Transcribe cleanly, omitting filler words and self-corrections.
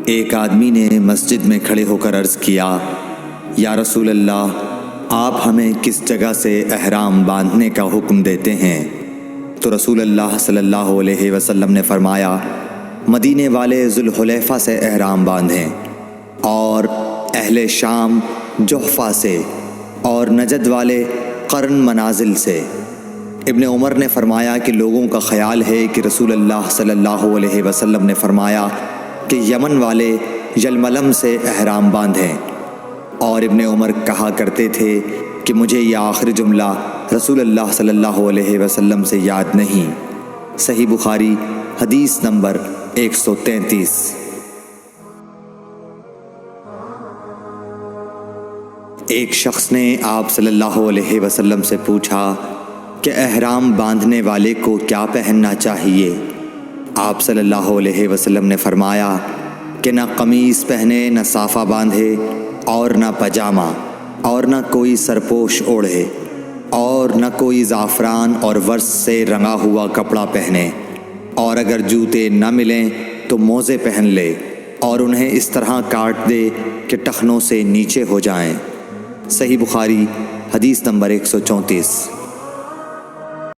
ایک آدمی نے مسجد میں کھڑے ہو کر عرض کیا، یا رسول اللہ، آپ ہمیں کس جگہ سے احرام باندھنے کا حکم دیتے ہیں؟ تو رسول اللہ صلی اللہ علیہ وسلم نے فرمایا، مدینے والے ذوالحلیفہ سے احرام باندھیں، اور اہل شام جحفہ سے، اور نجد والے قرن منازل سے۔ ابن عمر نے فرمایا کہ لوگوں کا خیال ہے کہ رسول اللہ صلی اللہ علیہ وسلم نے فرمایا کہ یمن والے یلملم سے احرام باندھیں، اور ابن عمر کہا کرتے تھے کہ مجھے یہ آخری جملہ رسول اللہ صلی اللہ علیہ وسلم سے یاد نہیں۔ صحیح بخاری حدیث نمبر 133۔ ایک شخص نے آپ صلی اللہ علیہ وسلم سے پوچھا کہ احرام باندھنے والے کو کیا پہننا چاہیے؟ آپ صلی اللہ علیہ وسلم نے فرمایا کہ نہ قمیص پہنے، نہ صافہ باندھے، اور نہ پاجامہ، اور نہ کوئی سرپوش اوڑھے، اور نہ کوئی زعفران اور ورس سے رنگا ہوا کپڑا پہنے، اور اگر جوتے نہ ملیں تو موزے پہن لے، اور انہیں اس طرح کاٹ دے کہ ٹخنوں سے نیچے ہو جائیں۔ صحیح بخاری حدیث نمبر 134۔